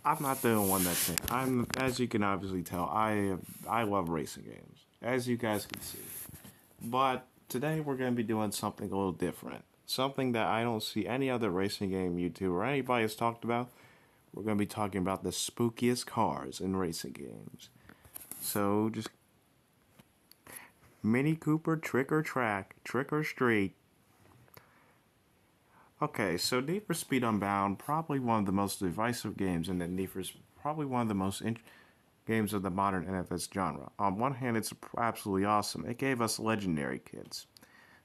I'm not the only one that's saying. As you can obviously tell, I love racing games, as you guys can see. But today we're going to be doing something a little different, something that I don't see any other racing game YouTuber or anybody has talked about. We're going to be talking about the spookiest cars in racing games. So just Mini Cooper, Trick or Track, Trick or Street. Okay, so Need for Speed Unbound, probably one of the most divisive games in the probably one of the most games of the modern NFS genre. On one hand, it's absolutely awesome. It gave us legendary kits.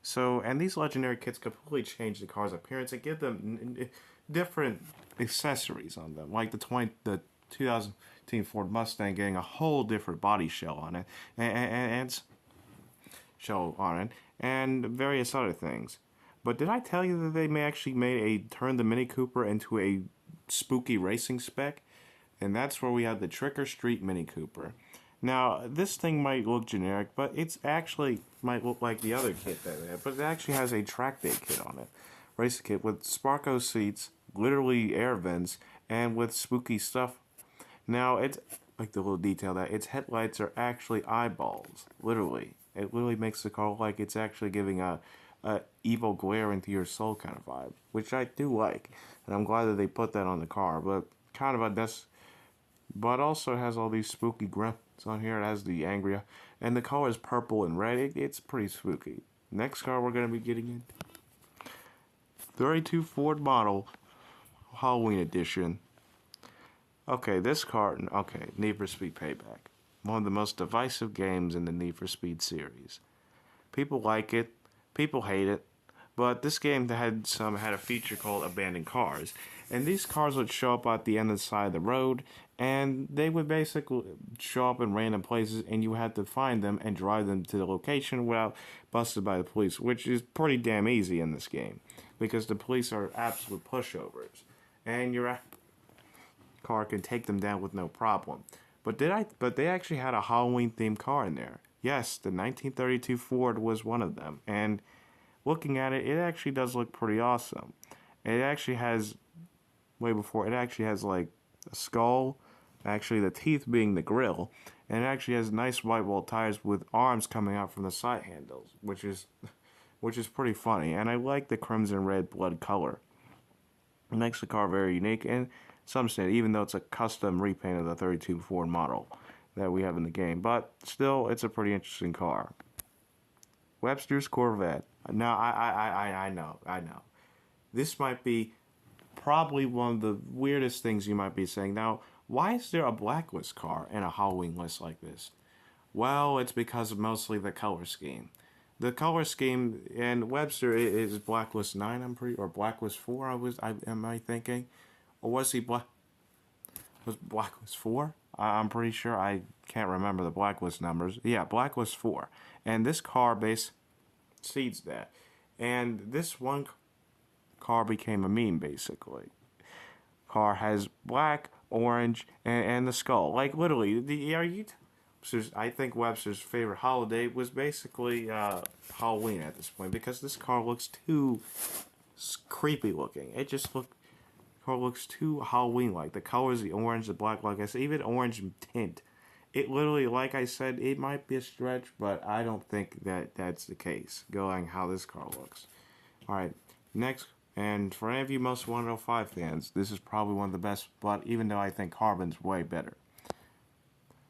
So, and these legendary kits completely change the car's appearance and give them different accessories on them, like the 2010 Ford Mustang getting a whole different body shell on it, and shell on it, and various other things. But did I tell you that they may actually turn the Mini Cooper into a spooky racing spec? And that's where we have the Trick or Street Mini Cooper. Now, this thing might look generic, but it's actually might look like the other kit that we have, but it actually has a track day kit on it. Race kit with Sparko seats, literally air vents, and with spooky stuff. Now, it's like the little detail that its headlights are actually eyeballs, literally. It literally makes the car look like it's actually giving a evil glare into your soul kind of vibe, which I do like, and I'm glad that they put that on the car. But kind of a but also has all these spooky grunts on here. It has the angry, and the color is purple and red. It's pretty spooky. Next car we're gonna be getting in, 32 Ford model, Halloween edition. Okay, this car. Okay, Need for Speed Payback, one of the most divisive games in the Need for Speed series. People like it, people hate it, but this game had a feature called Abandoned Cars, and these cars would show up at the end of the side of the road, and they would basically show up in random places, and you had to find them and drive them to the location without busted by the police, which is pretty damn easy in this game, because the police are absolute pushovers, and your car can take them down with no problem. But they actually had a Halloween themed car in there. Yes, the 1932 Ford was one of them, and looking at it, it actually does look pretty awesome. It actually has, it actually has like a skull, actually the teeth being the grill, and it actually has nice white wall tires with arms coming out from the side handles, which is pretty funny. And I like the crimson red blood color. It makes the car very unique, and some extent, even though it's a custom repaint of the 32 Ford model that we have in the game, but still, it's a pretty interesting car. Webster's Corvette. Now, I know. This might be probably one of the weirdest things you might be saying. Now, why is there a Blacklist car in a Halloween list like this? Well, it's because of mostly the color scheme. The color scheme in Webster is Blacklist 9, I'm pretty, or Blacklist 4, am I thinking? Or was Blacklist 4? I'm pretty sure. I can't remember the Blacklist numbers. Yeah, Blacklist 4. And this car base seeds that. And this one car became a meme, basically. Car has black, orange, and the skull. Like, literally, I think Webster's favorite holiday was basically Halloween at this point, because this car looks too creepy looking. Car looks too Halloween like. The colors, the orange, the black, like I said, even orange tint. It literally, like I said, it might be a stretch, but I don't think that that's the case, going how this car looks. Alright, next, and for any of you Most Wanted 05 fans, this is probably one of the best, but even though I think Carbon's way better.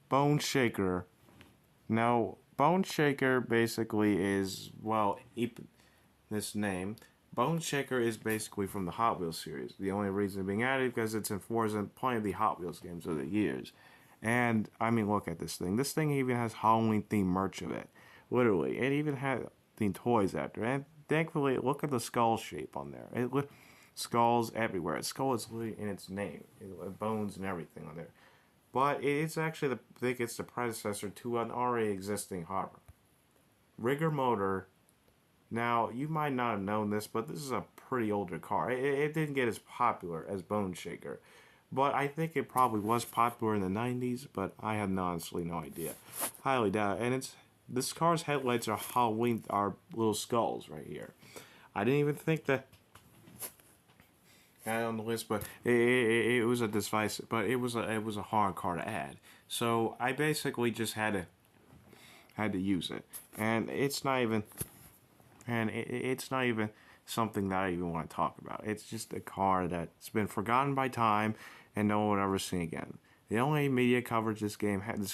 Bone Shaker. Now, Bone Shaker basically is, well, this name. Bone Shaker is basically from the Hot Wheels series. The only reason being added because it's in plenty of the Hot Wheels games of the years. And, I mean, look at this thing. This thing even has Halloween-themed merch of it. Literally. It even has themed toys after. And thankfully, look at the skull shape on there. Skulls everywhere. Its skull is literally in its name. Bones and everything on there. But it's actually, I think it's the predecessor to an already existing harbor. Rigger Motor. Now, you might not have known this, but this is a pretty older car. It didn't get as popular as Bone Shaker. But I think it probably was popular in the 90s, but I have honestly no idea. Highly doubt it. And this car's headlights are little skulls right here. I didn't even think that add on the list, but it was a divisive, but it was a hard car to add. So I basically just had to use it, and it's not even something that I even want to talk about. It's just a car that's been forgotten by time, and no one will ever see again. The only media coverage this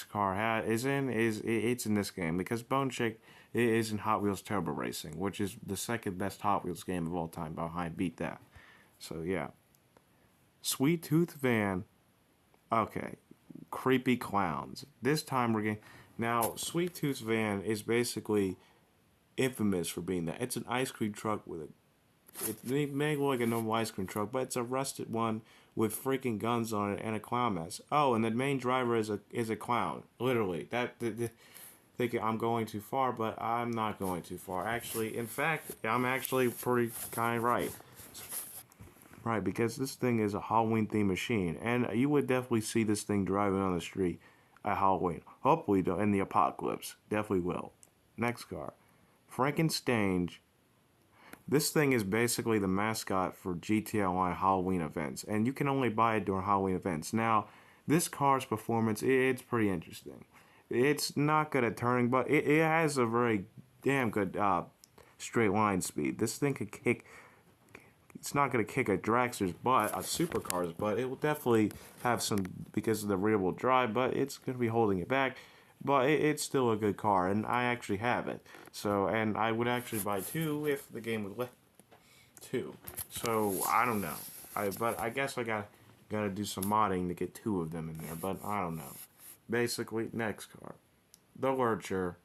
car had is it's in this game because Bone Chick is in Hot Wheels Turbo Racing, which is the second best Hot Wheels game of all time behind Beat That. So yeah, Sweet Tooth Van. Okay, creepy clowns. This time we're getting now. Sweet Tooth Van is basically infamous for being that. It's an ice cream truck with a. It may look like a normal ice cream truck, but it's a rusted one with freaking guns on it and a clown mask. Oh, and the main driver is a clown. Literally, thinking I'm going too far, but I'm not going too far. Actually, in fact, I'm actually pretty kind of right. Right, because this thing is a Halloween themed machine, and you would definitely see this thing driving on the street at Halloween. Hopefully, though, in the apocalypse, definitely will. Next car, Frankenstein. This thing is basically the mascot for GTA Online Halloween events, and you can only buy it during Halloween events. Now, this car's performance, it's pretty interesting. It's not good at turning, but it has a very damn good straight line speed. This thing could kick. It's not going to kick a dragster's butt, a supercar's butt. It will definitely have some because of the rear-wheel drive, but it's going to be holding it back. But it's still a good car, and I actually have it. So, and I would actually buy two if the game would let two. So I don't know. But I guess I gotta do some modding to get two of them in there. But I don't know. Basically, next car, the Lurcher.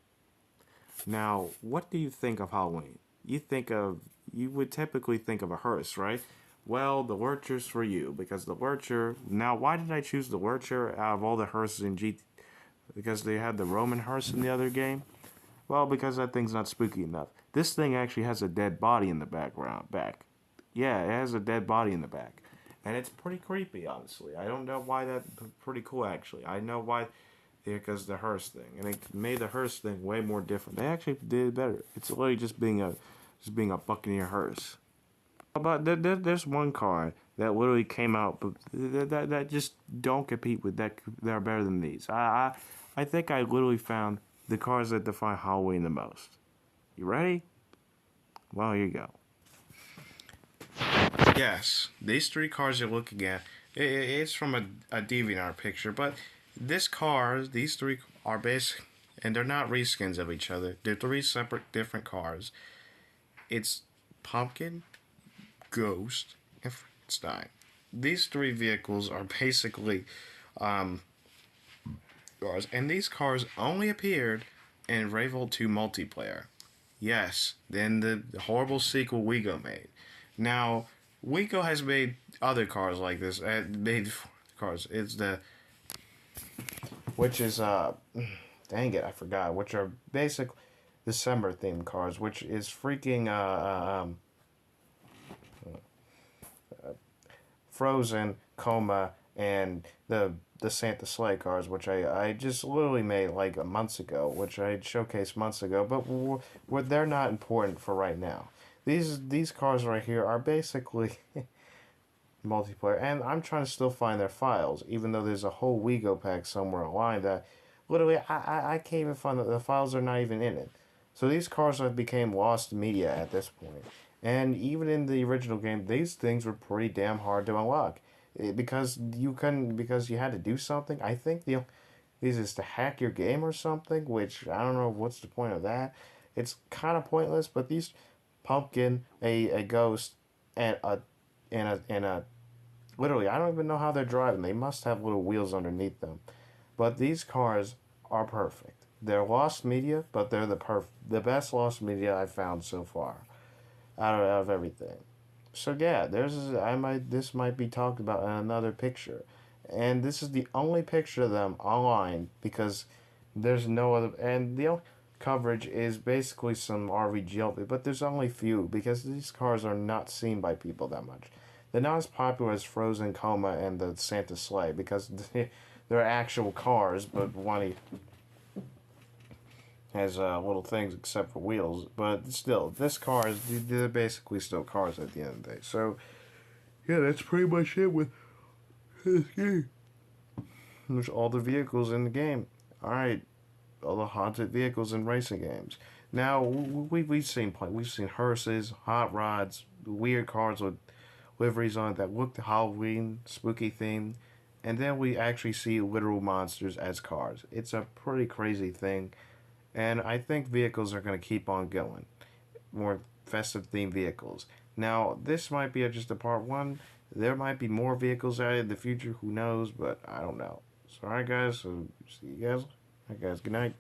Now, what do you think of Halloween? You would typically think of a hearse, right? Well, the Lurcher's for you because the Lurcher. Now, why did I choose the Lurcher out of all the hearses in GT? Because they had the Roman hearse in the other game? Well, because that thing's not spooky enough. This thing actually has a dead body in the back. Yeah, it has a dead body in the back. And it's pretty creepy, honestly. I don't know why that's pretty cool, actually. I know why, because the hearse thing. And it made the hearse thing way more different. They actually did it better. It's literally just being a Buccaneer hearse. But there's one car that literally came out, but that just don't compete with that. They're better than these. I think I literally found the cars that define Halloween the most. You ready? Well, here you go. Yes, these three cars you're looking at, it's from a DeviantArt picture, but these three are basic, and they're not reskins of each other. They're three separate different cars. It's Pumpkin, Ghost, and Frankenstein. These three vehicles are basically cars, and these cars only appeared in Revolt 2 multiplayer. Yes, then the horrible sequel Wego made. Now, Wego has made other cars like this. Made cars. It's which is dang it, I forgot. Which are basic December themed cars, which is freaking Frozen, Coma, and the Santa Sleigh cars, which I just literally made like months ago, which I showcased months ago, but they're not important for right now. These cars right here are basically multiplayer, and I'm trying to still find their files, even though there's a whole Wego pack somewhere online that literally I can't even find the files are not even in it. So these cars have became lost media at this point. And even in the original game, these things were pretty damn hard to unlock. Because you had to do something. I think these is to hack your game or something, which I don't know what's the point of that. It's kind of pointless, but these Pumpkin, a ghost, and a literally, I don't even know how they're driving. They must have little wheels underneath them. But these cars are perfect. They're lost media, but they're the best lost media I've found so far out of everything. So yeah, this might be talked about in another picture. And this is the only picture of them online because there's no other, and the only coverage is basically some RVGL, but there's only few because these cars are not seen by people that much. They're not as popular as Frozen, Coma, and the Santa Sleigh because they're actual cars, but one has little things except for wheels. But still, they're basically still cars at the end of the day. So Yeah, that's pretty much it with this game. There's all the vehicles in the game. All right, all the haunted vehicles in racing games. Now we've seen hearses, hot rods, weird cars with liveries on it that look Halloween, spooky themed, and then we actually see literal monsters as cars. It's a pretty crazy thing, and I think vehicles are going to keep on going. More festive themed vehicles. Now, this might be just a part one. There might be more vehicles out in the future. Who knows? But I don't know. So, alright, guys. So, see you guys. Alright, guys. Good night.